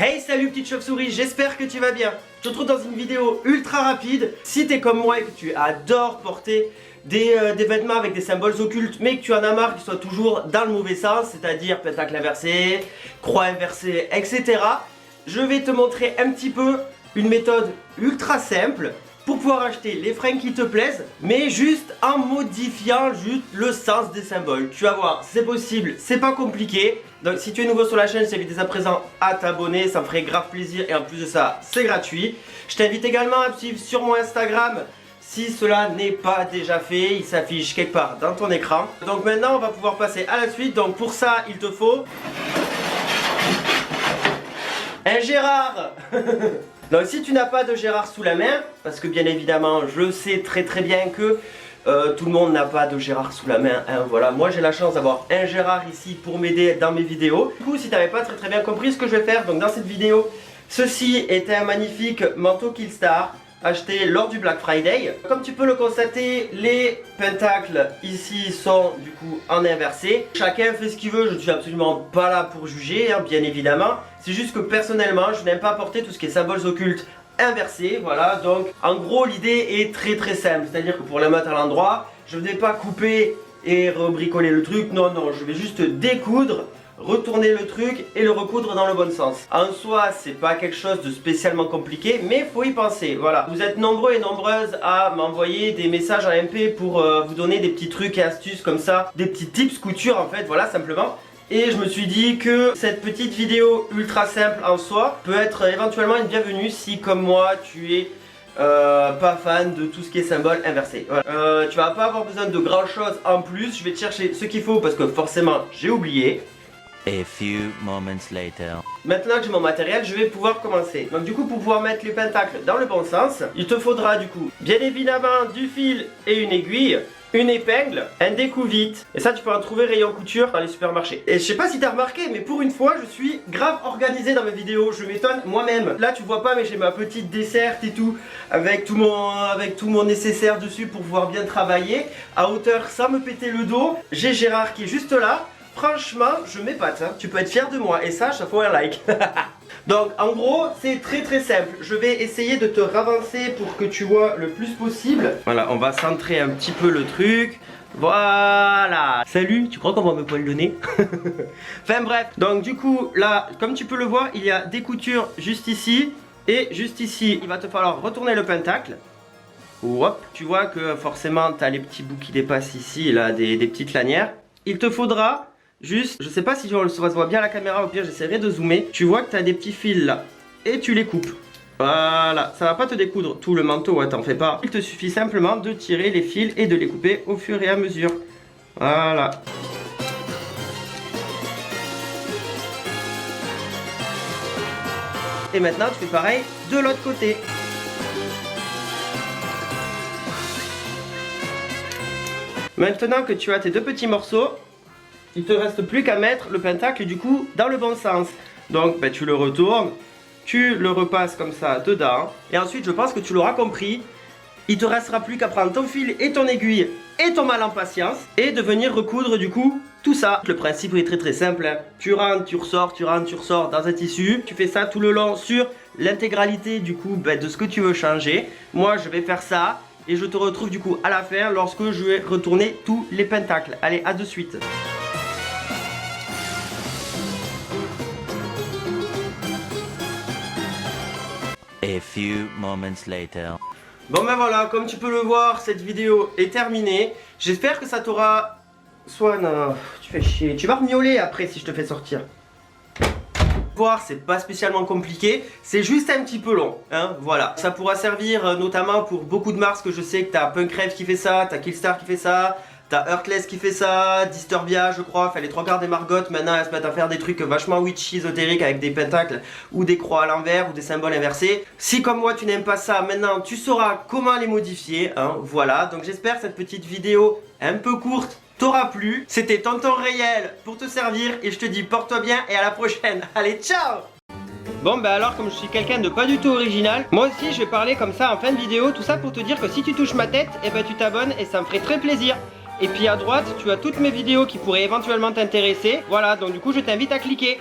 Hey, salut petite chauve-souris, j'espère que tu vas bien. Je te retrouve dans une vidéo ultra rapide. Si t'es comme moi et que tu adores porter des vêtements avec des symboles occultes, mais que tu en as marre qu'ils soient toujours dans le mauvais sens, c'est-à-dire pentacle inversé, croix inversée, etc. Je vais te montrer un petit peu une méthode ultra simple pour pouvoir acheter les fringues qui te plaisent, mais juste en modifiant juste le sens des symboles. Tu vas voir, c'est possible, c'est pas compliqué. Donc si tu es nouveau sur la chaîne, je t'invite dès à présent à t'abonner, ça me ferait grave plaisir et en plus de ça, c'est gratuit. Je t'invite également à me suivre sur mon Instagram si cela n'est pas déjà fait, il s'affiche quelque part dans ton écran. Donc maintenant, on va pouvoir passer à la suite. Donc pour ça, il te faut un Gérard. Donc si tu n'as pas de Gérard sous la main, parce que bien évidemment je sais très bien que tout le monde n'a pas de Gérard sous la main, hein, voilà. Moi j'ai la chance d'avoir un Gérard ici pour m'aider dans mes vidéos. Du coup si tu n'avais pas très bien compris ce que je vais faire, donc dans cette vidéo, ceci était un magnifique manteau Killstar acheté lors du Black Friday. Comme tu peux le constater, les pentacles ici sont du coup en inversé. Chacun fait ce qu'il veut, je ne suis absolument pas là pour juger, hein, bien évidemment. C'est juste que personnellement, je n'aime pas porter tout ce qui est symboles occultes inversés, voilà. Donc en gros l'idée est très simple, c'est-à-dire que pour la mettre à l'endroit, je ne vais pas couper et rebricoler le truc, non, je vais juste découdre, retourner le truc et le recoudre dans le bon sens. En soi, c'est pas quelque chose de spécialement compliqué, mais faut y penser, voilà. Vous êtes nombreux et nombreuses à m'envoyer des messages en MP pour vous donner des petits trucs et astuces comme ça, des petits tips couture en fait, voilà, simplement. Et je me suis dit que cette petite vidéo ultra simple en soi peut être éventuellement une bienvenue si comme moi tu es pas fan de tout ce qui est symbole inversé. Voilà. Tu vas pas avoir besoin de grand chose en plus, je vais te chercher ce qu'il faut parce que forcément j'ai oublié. A few moments later. Maintenant que j'ai mon matériel, je vais pouvoir commencer. Donc du coup, pour pouvoir mettre les pentacles dans le bon sens, il te faudra du coup, bien évidemment, du fil et une aiguille, une épingle, un découvite. Et ça, tu peux en trouver rayon couture dans les supermarchés. Et je sais pas si t'as remarqué, mais pour une fois, je suis grave organisé dans mes vidéos. Je m'étonne moi-même. Là, tu vois pas, mais j'ai ma petite desserte et tout, avec tout mon nécessaire dessus pour pouvoir bien travailler à hauteur sans me péter le dos. J'ai Gérard qui est juste là. Franchement, je m'épate, hein. Tu peux être fier de moi et ça faut un like. Donc en gros, c'est très simple. Je vais essayer de te ravancer pour que tu vois le plus possible. Voilà, on va centrer un petit peu le truc. Voilà. Salut, tu crois qu'on va me poil le nez? Enfin bref, donc du coup, là, comme tu peux le voir, il y a des coutures juste ici et juste ici. Il va te falloir retourner le pentacle. Hop, tu vois que forcément, tu as les petits bouts qui dépassent ici, là, des petites lanières. Il te faudra juste, je sais pas si ça se voit bien à la caméra, au pire j'essaierai de zoomer. Tu vois que tu as des petits fils là, et tu les coupes. Voilà, ça va pas te découdre tout le manteau, hein, t'en fais pas. Il te suffit simplement de tirer les fils et de les couper au fur et à mesure. Voilà. Et maintenant tu fais pareil de l'autre côté. Maintenant que tu as tes deux petits morceaux, il te reste plus qu'à mettre le pentacle du coup dans le bon sens. Donc ben, tu le retournes, tu le repasses comme ça dedans. Et ensuite je pense que tu l'auras compris, il te restera plus qu'à prendre ton fil et ton aiguille et ton mal en patience et de venir recoudre du coup tout ça. Le principe est très simple, hein. Tu rentres, tu ressors, tu rentres, tu ressors dans un tissu. Tu fais ça tout le long sur l'intégralité du coup ben, de ce que tu veux changer. Moi je vais faire ça. Et je te retrouve du coup à la fin lorsque je vais retourner tous les pentacles. Allez, à de suite. A few moments later. Bon ben voilà, comme tu peux le voir, cette vidéo est terminée. J'espère que ça t'aura... Swan, tu fais chier. Tu vas miauler après si je te fais sortir. Voir, c'est pas spécialement compliqué, c'est juste un petit peu long, hein, voilà. Ça pourra servir notamment pour beaucoup de marques, que je sais que t'as Punkrave qui fait ça, t'as Killstar qui fait ça, t'as Heartless qui fait ça, Disturbia je crois, enfin les trois quarts des margottes maintenant elles se mettent à faire des trucs vachement witchy ésotériques avec des pentacles ou des croix à l'envers ou des symboles inversés. Si comme moi tu n'aimes pas ça, maintenant tu sauras comment les modifier, hein, voilà. Donc j'espère que cette petite vidéo un peu courte t'aura plu. C'était Tonton Réel pour te servir et je te dis porte-toi bien et à la prochaine. Allez, ciao! Bon bah alors, comme je suis quelqu'un de pas du tout original, moi aussi je vais parler comme ça en fin de vidéo, tout ça pour te dire que si tu touches ma tête, et ben tu t'abonnes et ça me ferait très plaisir. Et puis à droite, tu as toutes mes vidéos qui pourraient éventuellement t'intéresser. Voilà, donc du coup je t'invite à cliquer.